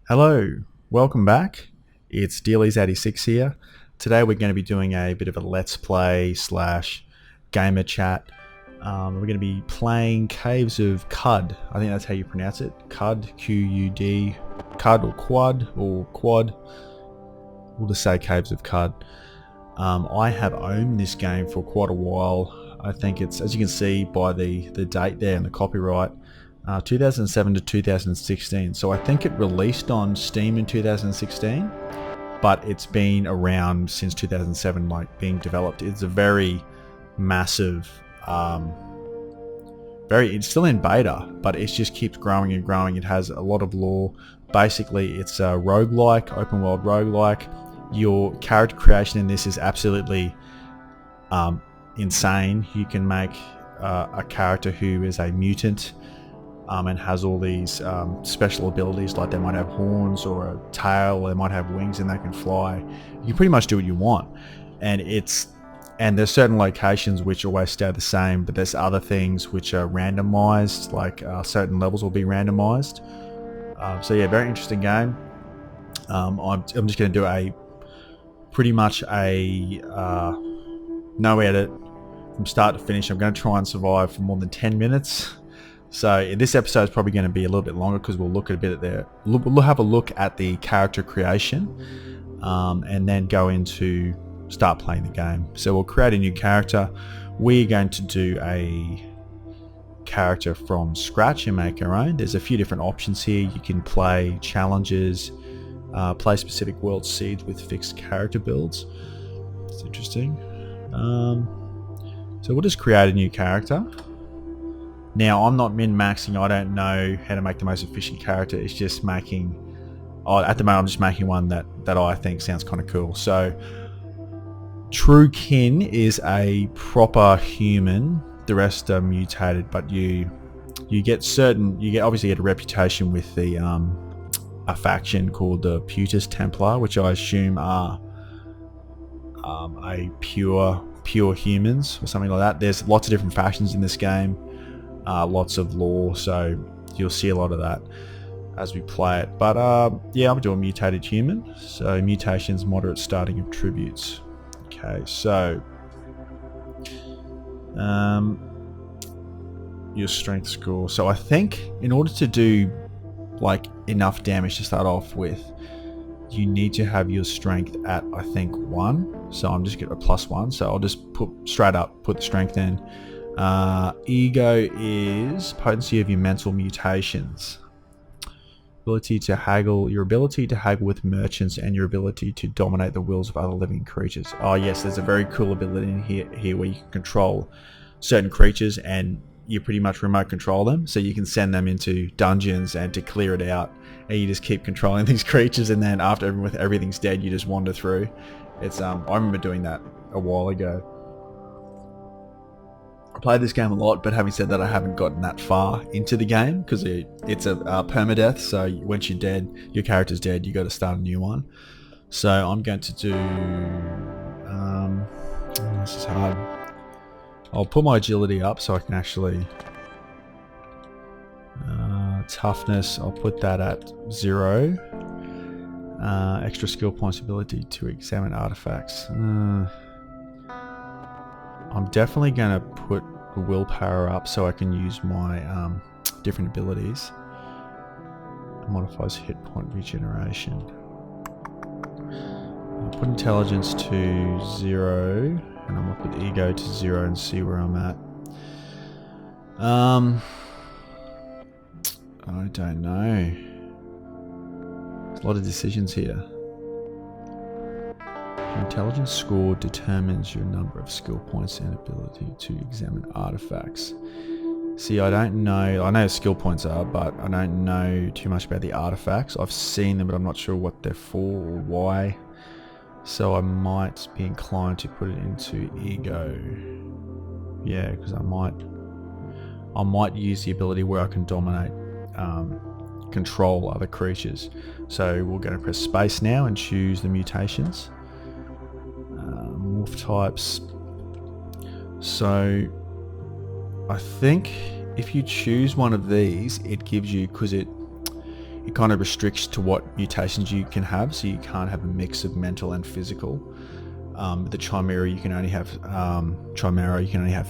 Hello, welcome back. It's Dealies86 here. Today we're going to be doing a bit of a let's play slash gamer chat. We're going to be playing Caves of Qud. I think that's how you pronounce it. Qud, Q-U-D, Qud or Quad or Quad. We'll just say Caves of Qud. I have owned this game for quite a while. I think it's, as you can see by the date there and the copyright, 2007 to 2016. So I think it released on Steam in 2016, but it's been around since 2007, like being developed. It's a very massive, it's still in beta, but it just keeps growing and growing. It has a lot of lore. Basically, it's a roguelike, open world roguelike. Your character creation in this is absolutely insane. You can make a character who is a mutant and has all these special abilities, like they might have horns or a tail, or they might have wings and they can fly. You can pretty much do what you want, and there's certain locations which always stay the same, but there's other things which are randomized, like certain levels will be randomized. So yeah, very interesting game. I'm just going to do a pretty much a no edit from start to finish. I'm going to try and survive for more than 10 minutes. So this episode is probably going to be a little bit longer because we'll look at a bit at we'll have a look at the character creation, and then go into start playing the game. So we'll create a new character. We're going to do a character from scratch and make our own. There's a few different options here. You can play challenges, play specific world seeds with fixed character builds. It's interesting. So we'll just create a new character. Now, I'm not min-maxing. I don't know how to make the most efficient character. It's just making... at the moment, I'm just making one that I think sounds kind of cool. So, True Kin is a proper human. The rest are mutated, but you obviously get a reputation with the a faction called the Putus Templar, which I assume are a pure humans or something like that. There's lots of different factions in this game. Lots of lore, so you'll see a lot of that as we play it. But yeah, I'm doing mutated human. So mutations, moderate starting attributes. Okay, so your strength score. So I think in order to do like enough damage to start off with, you need to have your strength at, I think, 1. So I'm just getting a +1. So I'll just put the strength in. Ego is potency of your mental mutations. Your ability to haggle with merchants, and your ability to dominate the wills of other living creatures. Oh yes, there's a very cool ability in here where you can control certain creatures and you pretty much remote control them. So you can send them into dungeons and to clear it out, and you just keep controlling these creatures, and then after everything's dead, you just wander through. It's I remember doing that a while ago. I played this game a lot, but having said that, I haven't gotten that far into the game because it's a permadeath. So once you're dead, your character's dead, you got to start a new one. So I'm going to do. This is hard. I'll put my agility up so I can actually. Toughness, I'll put that at 0. Extra skill points, ability to examine artifacts. I'm definitely going to put willpower up so I can use my different abilities. It modifies hit point regeneration. I'll put intelligence to 0, and I'm going to put ego to 0 and see where I'm at. I don't know. There's a lot of decisions here. Your intelligence score determines your number of skill points and ability to examine artifacts. See, I don't know. I know what skill points are, but I don't know too much about the artifacts. I've seen them, but I'm not sure what they're for or why. So I might be inclined to put it into ego. Yeah, because I might use the ability where I can dominate, control other creatures. So we're going to press space now and choose the mutations. Morph types. So I think if you choose one of these, it gives you, because it it kind of restricts to what mutations you can have, so you can't have a mix of mental and physical. The Chimera, you can only have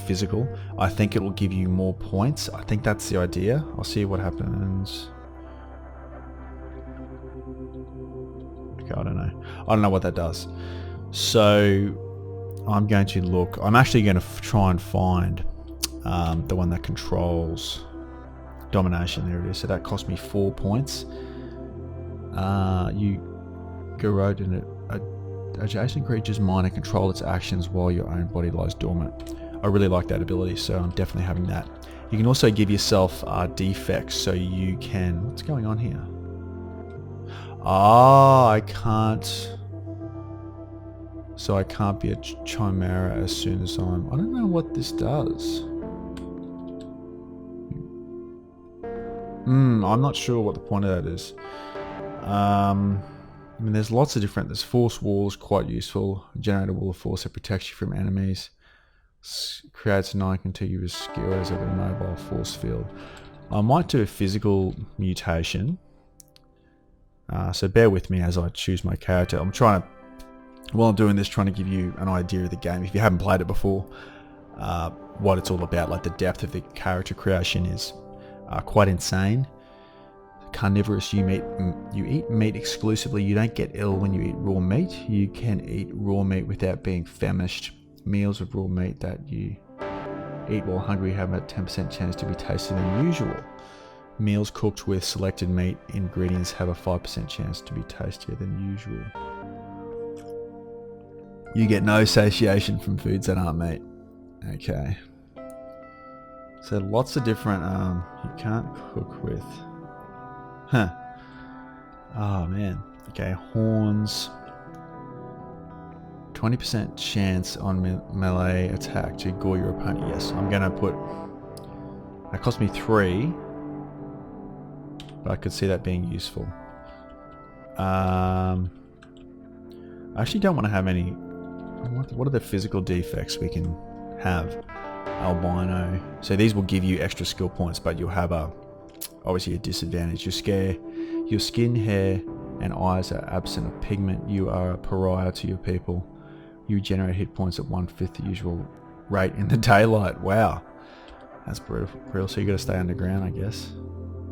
physical. I think it will give you more points. I think that's the idea. I'll see what happens. Okay, I don't know what that does. So I'm going to look. I'm actually going to try and find the one that controls domination. There it is. So that cost me 4 points. You Garrod in adjacent creature's mind and control its actions while your own body lies dormant. I really like that ability, so I'm definitely having that. You can also give yourself defects, so you can... What's going on here? I can't... So I can't be a Chimera as soon as I'm... I don't know what this does. I'm not sure what the point of that is. I mean, there's lots of different... There's force walls, quite useful. Generate a wall of force that protects you from enemies. Creates a non-contiguous skill as a mobile force field. I might do a physical mutation. So bear with me as I choose my character. I'm trying to... While I'm doing this, trying to give you an idea of the game. If you haven't played it before, what it's all about. Like, the depth of the character creation is quite insane. Carnivorous, you eat meat exclusively. You don't get ill when you eat raw meat. You can eat raw meat without being famished. Meals of raw meat that you eat while hungry have a 10% chance to be tastier than usual. Meals cooked with selected meat ingredients have a 5% chance to be tastier than usual. You get no satiation from foods that aren't meat. Okay. So lots of different, you can't cook with. Huh. Oh man. Okay, horns. 20% chance on melee attack to gore your opponent. Yes, I'm gonna put... That cost me 3. But I could see that being useful. I actually don't want to have any... What are the physical defects we can have? Albino. So these will give you extra skill points, but you'll have obviously a disadvantage. Your skin, hair, and eyes are absent of pigment. You are a pariah to your people. You generate hit points at 1/5 the usual rate in the daylight. Wow, that's brutal. So you got to stay underground, I guess,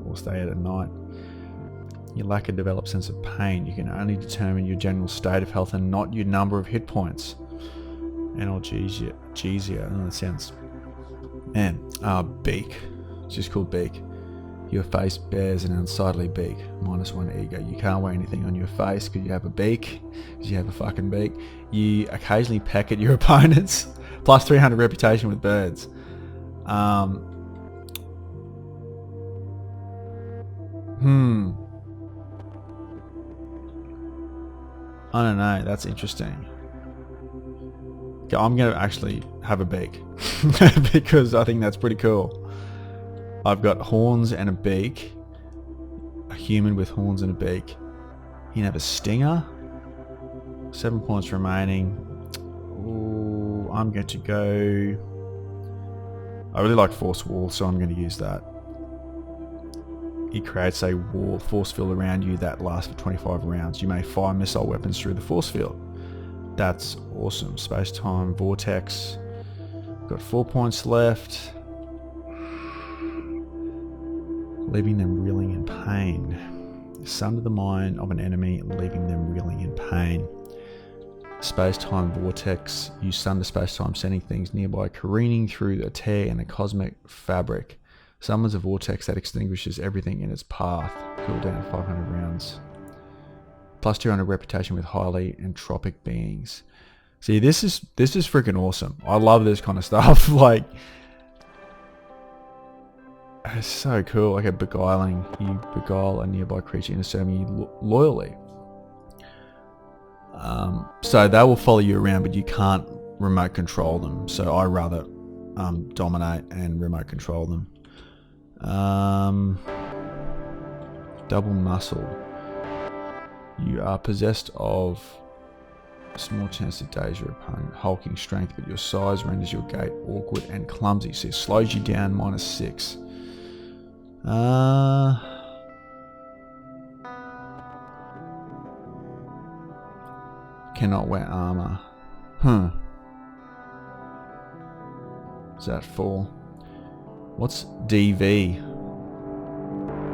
or stay out at night. You lack a developed sense of pain. You can only determine your general state of health and not your number of hit points. Analgesia. Oh, that sounds... Man, beak. It's just called beak. Your face bears an unsightly beak. -1 ego. You can't wear anything on your face because you have a beak. Because you have a fucking beak. You occasionally peck at your opponents. Plus 300 reputation with birds. I don't know. That's interesting. Okay, I'm going to actually have a beak. Because I think that's pretty cool. I've got horns and a beak. A human with horns and a beak. You can have a stinger. 7 points remaining. Ooh, I'm going to go... I really like force wall, so I'm going to use that. It creates a wall, force field around you that lasts for 25 rounds. You may fire missile weapons through the force field. That's awesome. Space-time vortex. Got 4 points left. Leaving them reeling in pain. Sunder the mind of an enemy, leaving them reeling in pain. Space-time vortex. You sunder space-time, sending things nearby, careening through a tear in the cosmic fabric. Summons a vortex that extinguishes everything in its path. Cooldown 500 rounds. Plus 200 reputation with highly entropic beings. See, this is freaking awesome. I love this kind of stuff. Like, it's so cool. Like a beguiling. You beguile a nearby creature into serving you loyally. So they will follow you around, but you can't remote control them. So I rather dominate and remote control them. Double muscle. You are possessed of a small chance to daze your opponent. Hulking strength, but your size renders your gait awkward and clumsy. So it slows you down -6. Cannot wear armor. Huh. Is that for? What's DV?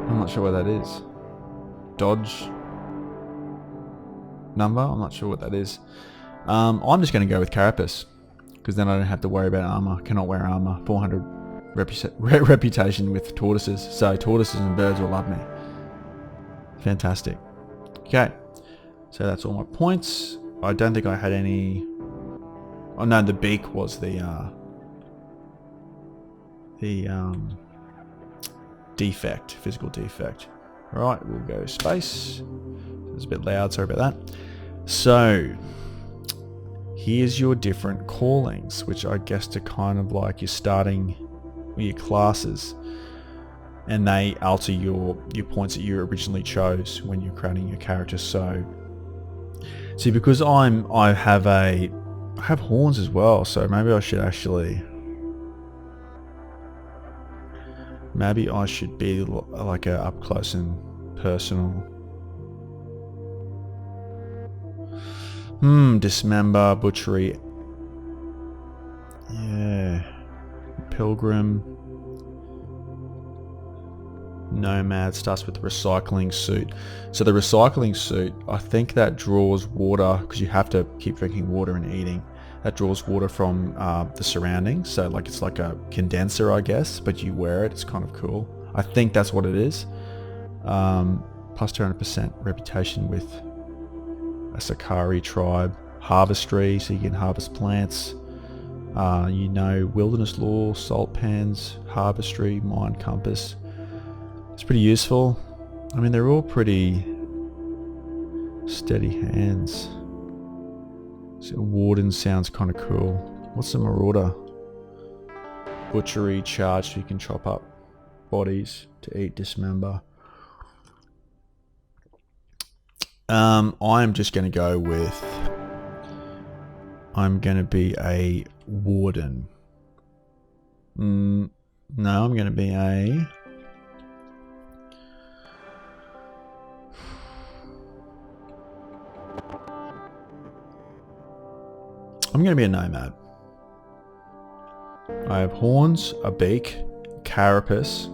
I'm not sure what that is. Dodge number? I'm not sure what that is. I'm just going to go with Carapace, because then I don't have to worry about armor. Cannot wear armor. 400 reputation with tortoises. So tortoises and birds will love me. Fantastic. Okay. So that's all my points. I don't think I had any... Oh no, the beak was the defect, physical defect. Right, we'll go space. It's a bit loud, sorry about that. So, here's your different callings, which I guess are kind of like your starting, your classes. And they alter your points that you originally chose when you're creating your character. So, see, because I have horns as well, so maybe I should actually... Maybe I should be like a up close and personal. Dismember, butchery. Yeah. Pilgrim. Nomad starts with the recycling suit. So the recycling suit, I think that draws water, because you have to keep drinking water and eating. That draws water from the surroundings. So like it's like a condenser, I guess, but you wear it. It's kind of cool. I think that's what it is. Plus 200% reputation with a Sakari tribe. Harvestry, so you can harvest plants. Wilderness law, salt pans, harvestry, mind compass. It's pretty useful. I mean, they're all pretty steady hands. So warden sounds kind of cool. What's the marauder? Butchery, charge, so you can chop up bodies to eat, dismember. I'm just going to go with... I'm going to be a warden. No, I'm going to be a... I'm going to be a nomad. I have horns, a beak, carapace.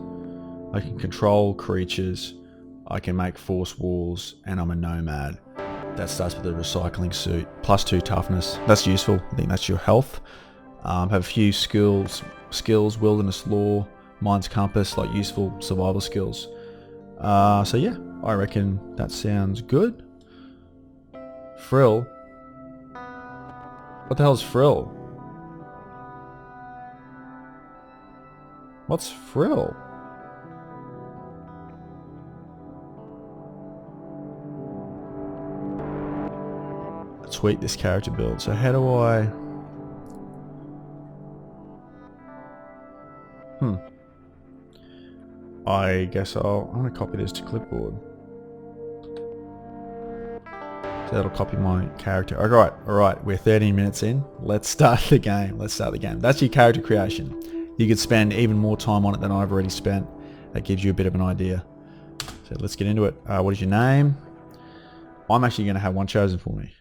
I can control creatures. I can make force walls, and I'm a nomad. That starts with a recycling suit. Plus 2 toughness. That's useful. I think that's your health. Have a few skills, wilderness law, mind's compass, like useful survival skills. So yeah, I reckon that sounds good. Frill. What the hell is frill? What's frill? Tweak this character build. So how do I... I guess I'm going to copy this to clipboard. So that'll copy my character. Alright, we're 13 minutes in. Let's start the game. That's your character creation. You could spend even more time on it than I've already spent. That gives you a bit of an idea. So let's get into it. What is your name? I'm actually going to have one chosen for me.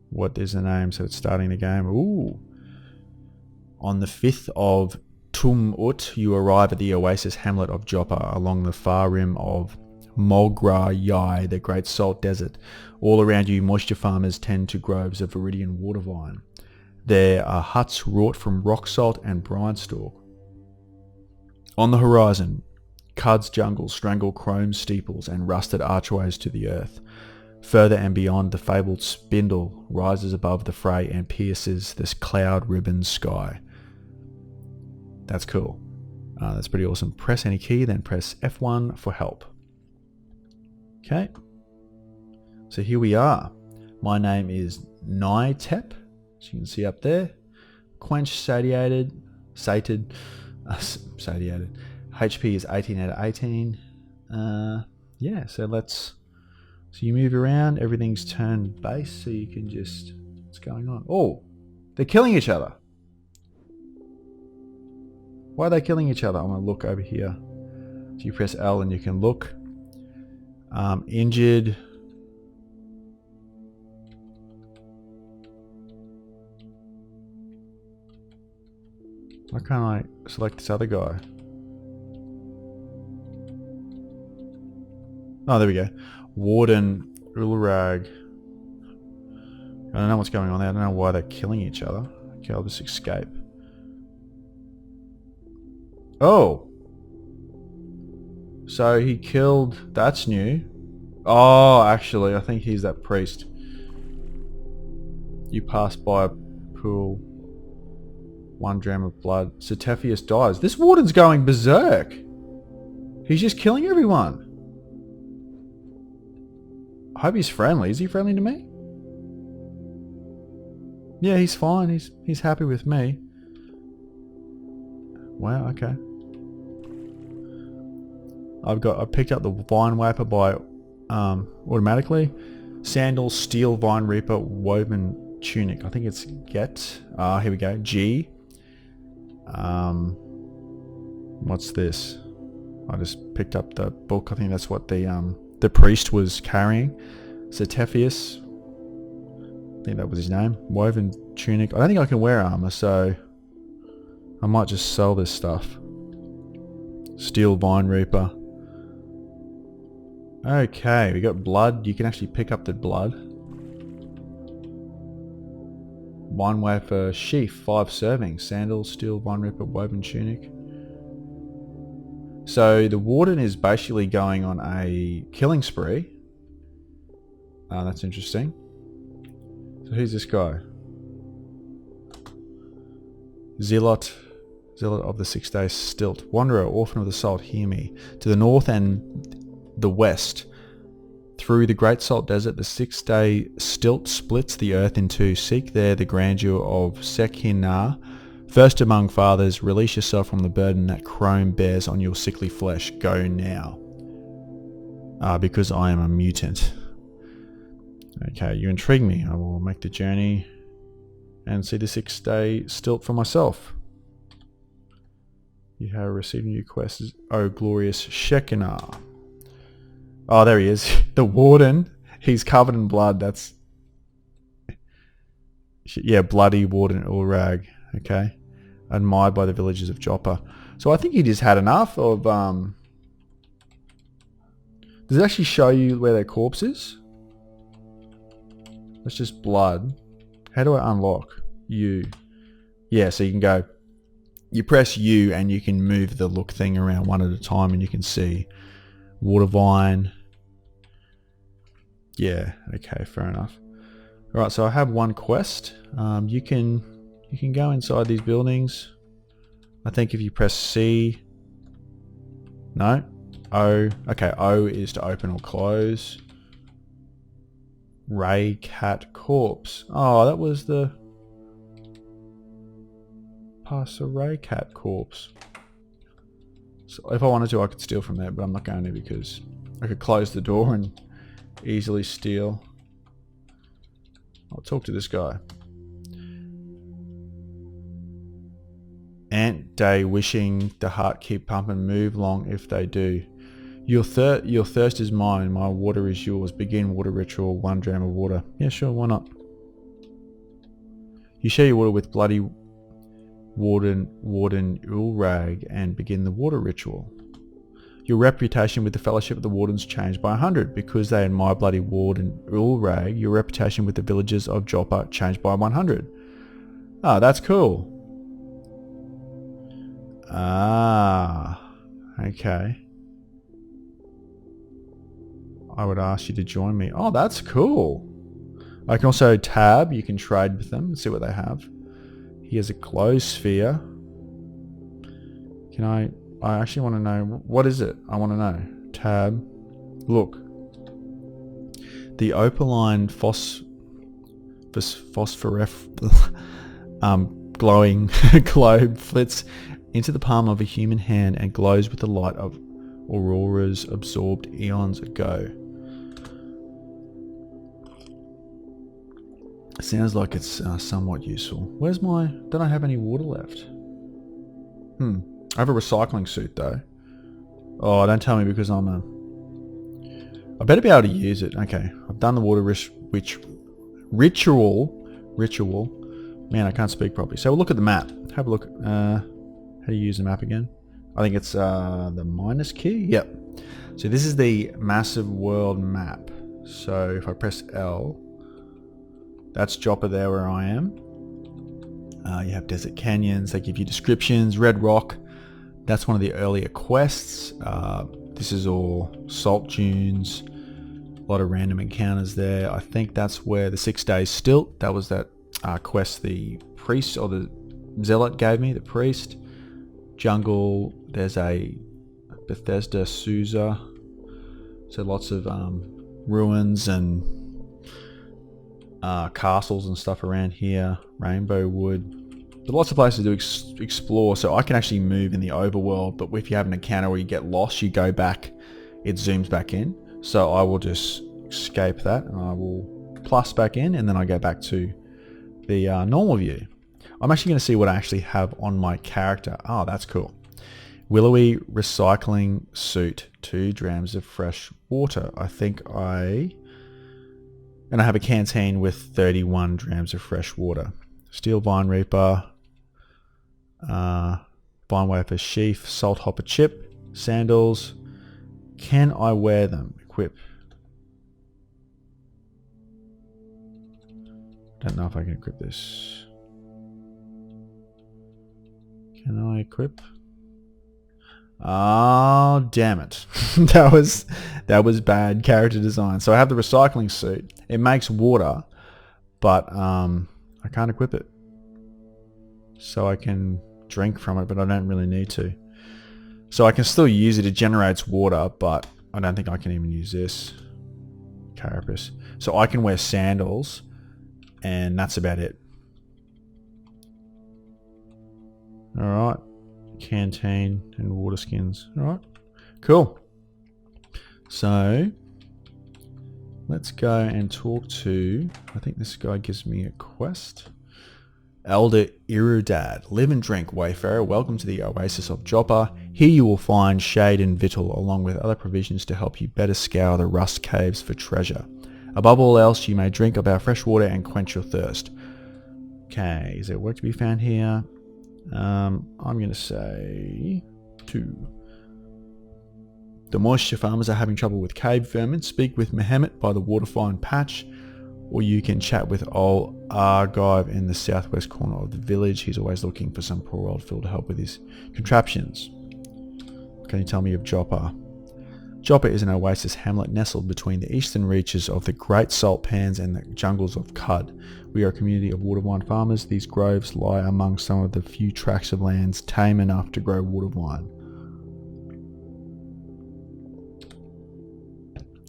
What is the name? So it's starting the game. Ooh. On the 5th of Tumut, you arrive at the oasis hamlet of Joppa along the far rim of Mogra Yai, the great salt desert. All around you, moisture farmers tend to groves of viridian water vine. There are huts wrought from rock salt and brine stalk. On the horizon, Cud's jungles strangle chrome steeples and rusted archways to the earth. Further and beyond, the fabled spindle rises above the fray and pierces this cloud-ribboned sky. That's cool. That's pretty awesome. Press any key, then press F1 for help. Okay. So here we are. My name is Nitep, as you can see up there. Quench satiated. HP is 18 out of 18. Yeah, so let's... So you move around, everything's turned base, so you can just... What's going on? Oh, they're killing each other. Why are they killing each other? I'm going to look over here. So you press L and you can look. Injured. Why can't I select this other guy? Oh, there we go. Warden, Ulrag. I don't know what's going on there. I don't know why they're killing each other. Okay, I'll just escape. Oh! So he killed... That's new. Oh, actually, I think he's that priest. You pass by a pool. 1 dram of blood. Certephius dies. This warden's going berserk. He's just killing everyone. I hope he's friendly. Is he friendly to me? Yeah, he's fine. He's happy with me. Wow, okay. I picked up the Vine Wiper by automatically. Sandals, Steel, Vine Reaper, Woven Tunic. I think it's get. Here we go. G. What's this? I just picked up the book. I think that's what the priest was carrying. Certephius. I think that was his name. Woven Tunic. I don't think I can wear armor, so I might just sell this stuff. Steel Vine Reaper. Okay, we got blood. You can actually pick up the blood. Vine Wafer Sheaf, 5 servings. Sandals, Steel Vine Reaper, Woven Tunic. So the warden is basically going on a killing spree. That's interesting. So who's this guy? Zealot of the 6 days stilt. Wanderer, orphan of the salt, hear me. To the north and the west. Through the great salt desert, the 6-day stilt splits the earth in two. Seek there the grandeur of Sekhinar. First among fathers, release yourself from the burden that Chrome bears on your sickly flesh. Go now. Because I am a mutant. Okay, you intrigue me. I will make the journey and see the 6-day stilt for myself. You have received new quests. Oh, glorious Shekinah. Oh, there he is. The warden. He's covered in blood. That's... Yeah, bloody warden Ulrag. Okay. Admired by the villagers of Joppa. So I think he just had enough of... Does it actually show you where their corpse is? That's just blood. How do I unlock? U. Yeah, so you can go... You press U and you can move the look thing around one at a time and you can see water vine. Yeah, okay, fair enough. Alright, so I have one quest. You can go inside these buildings. I think if you press C... No? O. Okay, O is to open or close. Ray Cat Corpse. Oh, that was the... Past a Ray Cat Corpse. So if I wanted to, I could steal from there, but I'm not going to because I could close the door and easily steal. I'll talk to this guy. Ant Day wishing the heart keep pumping, move long if they do. Your thirst is mine, my water is yours. Begin water ritual, 1 dram of water. Yeah, sure, why not? You share your water with bloody Warden Ulrag and begin the water ritual. Your reputation with the Fellowship of the Wardens changed by 100 because they admire bloody Warden Ulrag. Your reputation with the villagers of Joppa changed by 100. Ah, that's cool. Ah, okay. I would ask you to join me. Oh, that's cool. I can also tab. You can trade with them and see what they have. He has a closed sphere. Can I actually want to know, what is it? I want to know. Tab. Look. The opaline glowing globe flits into the palm of a human hand and glows with the light of auroras absorbed eons ago. Sounds like it's somewhat useful. Where's my... Don't I have any water left? I have a recycling suit though. Oh, don't tell me because I'm a... I better be able to use it. Okay, I've done the water ritual. Man, I can't speak properly. So we'll look at the map. Have a look. How do you use the map again? I think it's the minus key. Yep. So this is the massive world map. So if I press L, that's Joppa there where I am. You have desert canyons. They give you descriptions. Red Rock. That's one of the earlier quests. This is all salt dunes. A lot of random encounters there. I think that's where the 6 days stilt. That was that quest the priest or the zealot gave me. The priest. Jungle. There's a Bethesda Susa. So lots of ruins and castles and stuff around here. Rainbow Wood. But lots of places to explore. So I can actually move in the overworld. But if you have an encounter where you get lost, you go back. It zooms back in. So I will just escape that and I will plus back in and then I go back to the normal view. I'm actually going to see what I actually have on my character. Oh, that's cool. Willowy recycling suit, 2 drams of fresh water. I think and I have a canteen with 31 drams of fresh water. Steel vine reaper, vine wafer sheath, salt hopper chip, sandals. Can I wear them? Equip. Don't know if I can equip this. Can I equip? Oh, damn it. that was bad character design. So I have the recycling suit. It makes water, but I can't equip it. So I can drink from it, but I don't really need to. So I can still use it. It generates water, but I don't think I can even use this. Carapace. So I can wear sandals, and that's about it. Alright. Canteen and water skins. Alright. Cool. So let's go and talk to, I think this guy gives me a quest. Elder Irudad, live and drink, wayfarer. Welcome to the oasis of Joppa. Here you will find shade and victual, along with other provisions to help you better scour the rust caves for treasure. Above all else, you may drink of our fresh water and quench your thirst. Okay, is there work to be found here? I'm going to say 2. The moisture farmers are having trouble with cave vermin. Speak with Mehmet by the Waterfine Patch, or you can chat with old Argive in the southwest corner of the village. He's always looking for some poor old Phil to help with his contraptions. Can you tell me of Joppa? Joppa is an oasis hamlet nestled between the eastern reaches of the Great Salt Pans and the jungles of Cud. We are a community of water wine farmers. These groves lie among some of the few tracts of lands tame enough to grow water wine.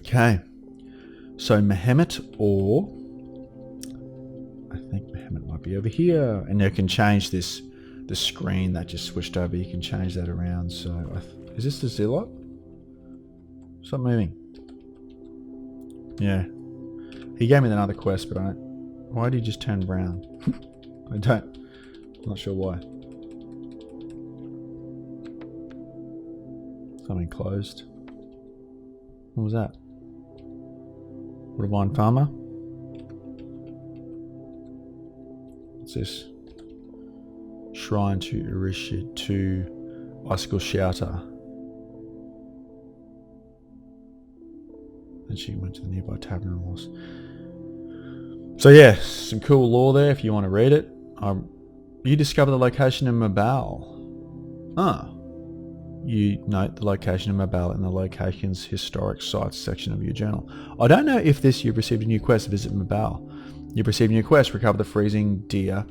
Okay. So Mehmet, or I think Mehmet might be over here, and you can change the screen that just switched over. You can change that around. So is this the Zealot? Stop moving. Yeah, he gave me another quest, but why did he just turn brown? I'm not sure why. Something closed. What was that? Watervine Farmer. What's this? Shrine to Urishid, to Icicle Shouter. And she went to the nearby tavern and lost. So yeah, some cool lore there if you want to read it. You discover the location of Mabal. You note the location of Mabal in the location's historic sites section of your journal. I don't know if you've received a new quest, visit Mabal. You've received a new quest, recover the freezing deer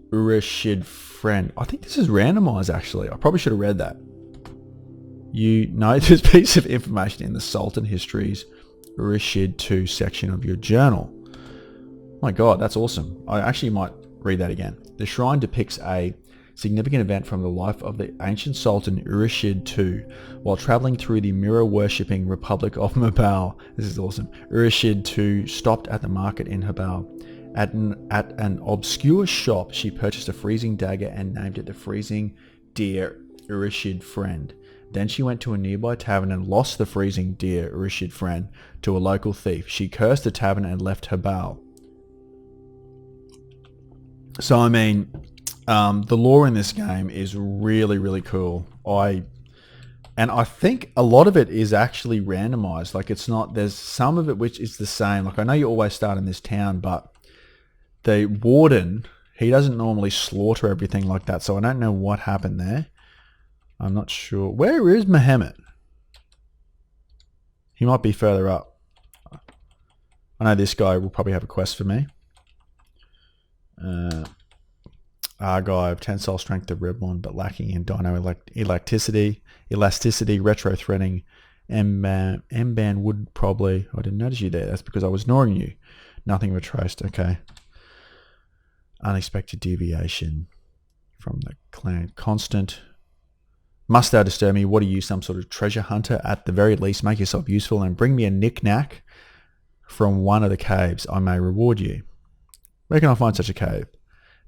Urishid friend. I think this is randomized actually. I probably should have read that. You note this piece of information in the Sultan Histories Urishid 2 section of your journal. My god, that's awesome. I actually might read that again. The shrine depicts a significant event from the life of the ancient Sultan Urishid II while traveling through the mirror-worshipping Republic of Mabal. This is awesome. Urishid II stopped at the market in Habal. At an obscure shop, she purchased a freezing dagger and named it the Freezing Deer Urishid Friend. Then she went to a nearby tavern and lost the Freezing Deer Urishid Friend to a local thief. She cursed the tavern and left Habal. So, I mean, The lore in this game is really, really cool. I think a lot of it is actually randomized. Like it's not, there's some of it which is the same. Like I know you always start in this town, but the warden, he doesn't normally slaughter everything like that. So I don't know what happened there. I'm not sure. Where is Muhammad? He might be further up. I know this guy will probably have a quest for me. Argive, tensile strength of Reblon, but lacking in dino elasticity, retro threading, M-band would probably... I didn't notice you there. That's because I was ignoring you. Nothing retraced. Okay. Unexpected deviation from the clan. Constant. Must thou disturb me? What are you, some sort of treasure hunter? At the very least, make yourself useful and bring me a knick-knack from one of the caves. I may reward you. Where can I find such a cave?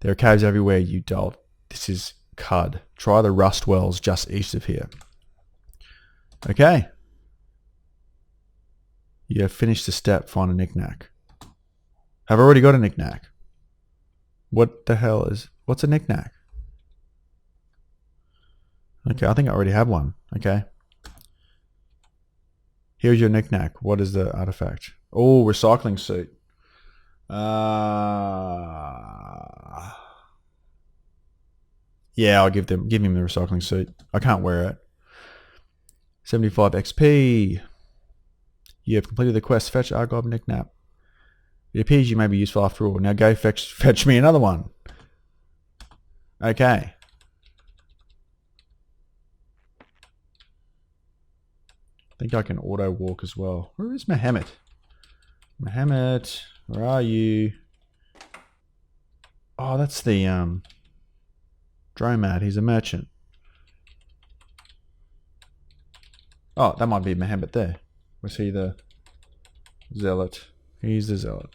There are caves everywhere, you dolt. This is Cud. Try the rust wells just east of here. Okay. You have finished the step. Find a knick-knack. Have already got a knick-knack. What the hell is... What's a knick-knack? Okay, I think I already have one. Okay. Here's your knick-knack. What is the artifact? Oh, recycling suit. Yeah, I'll give him the recycling suit. I can't wear it. 75 XP. You have completed the quest. Fetch Argive knick-knack. It appears you may be useful after all. Now go fetch me another one. Okay. I think I can auto walk as well. Where is Muhammad? Muhammad, where are you? Oh, that's the Dromad. He's a merchant. Oh, that might be Muhammad there. Was he the zealot? He's the zealot.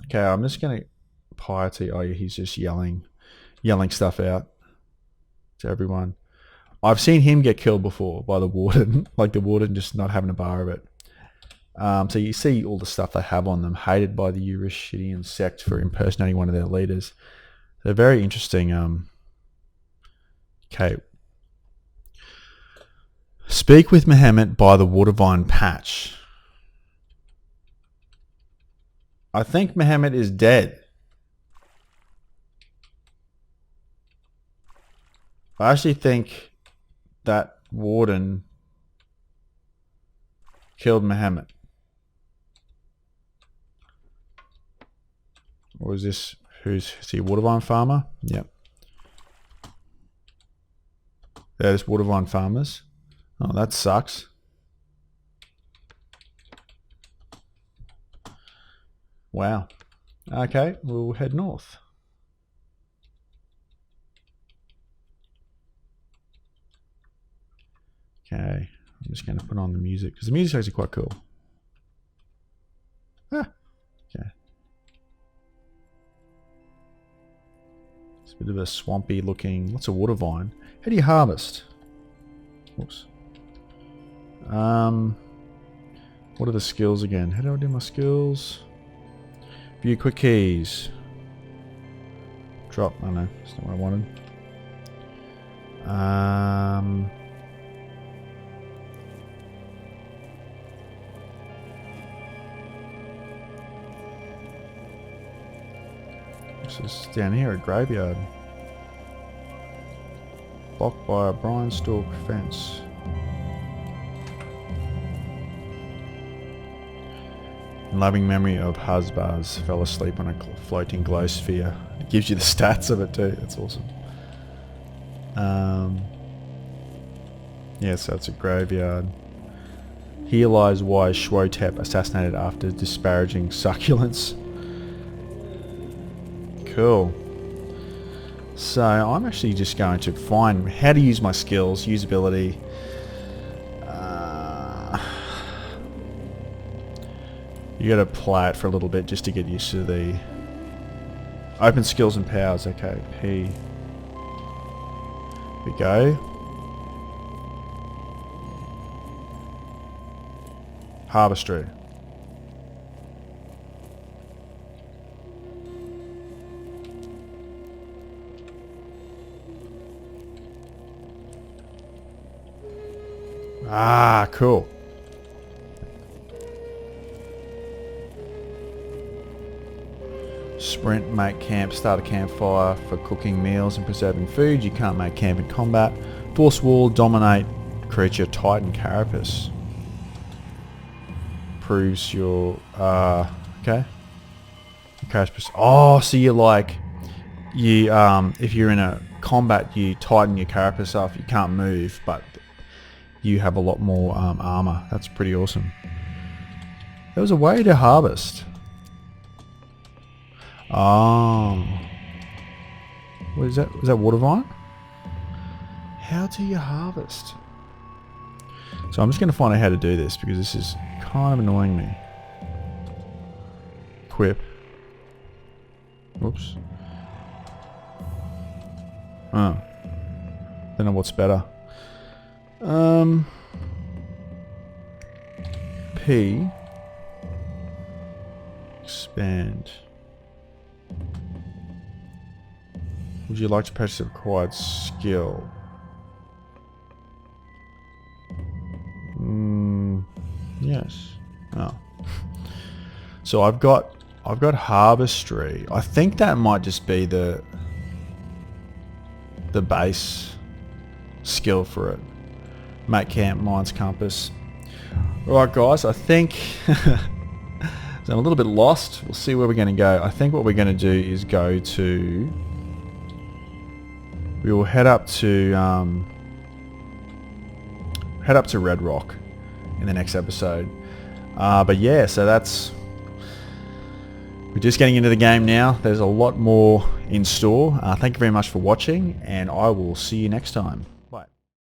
Okay, I'm just gonna piety. Oh, yeah, he's just yelling stuff out to everyone. I've seen him get killed before by the warden, like the warden just not having a bar of it. So you see all the stuff they have on them, hated by the Euryshidian sect for impersonating one of their leaders. They're very interesting. Okay. Speak with Muhammad by the Watervine Patch. I think Muhammad is dead. I actually think that warden killed Muhammad. Or is this, is he a Watervine farmer? Yep. There's Watervine farmers. Oh, that sucks. Wow. Okay, we'll head north. Okay, I'm just going to put on the music because the music's actually quite cool. Ah, okay. It's a bit of a swampy looking. What's a water vine? How do you harvest? Whoops. What are the skills again? How do I do my skills? View quick keys. Drop. Oh no, that's not what I wanted. This is down here, a graveyard. Blocked by a brine stalk fence. In loving memory of Husbaz, fell asleep on a floating glow sphere. It gives you the stats of it too. That's awesome. Yeah, so it's a graveyard. Here lies wise Shwotep, assassinated after disparaging succulents. Cool. So I'm actually just going to find how to use my skills, usability. You gotta play it for a little bit just to get used to the open skills and powers. Okay, P. Here we go. Harvestry. Ah, cool. Sprint, make camp, start a campfire for cooking meals and preserving food. You can't make camp in combat. Force wall, dominate creature, Titan carapace. Proves your, okay. Carapace. Oh, so you're like, you, if you're in a combat, you tighten your carapace off. You can't move, but you have a lot more armor. That's pretty awesome. There was a way to harvest. Oh. What is that? Is that water vine? How do you harvest? So I'm just going to find out how to do this because this is kind of annoying me. Equip. Whoops. Oh. Don't know what's better. P. Expand. Would you like to purchase a required skill? Yes. Oh. So I've got harvestry. I think that might just be the base skill for it. Make camp, mines, compass. Alright guys, I think so I'm a little bit lost. We'll see where we're going to go. I think what we're going to do is go to... We will head up to Red Rock in the next episode. But yeah, so that's... We're just getting into the game now. There's a lot more in store. Thank you very much for watching, and I will see you next time.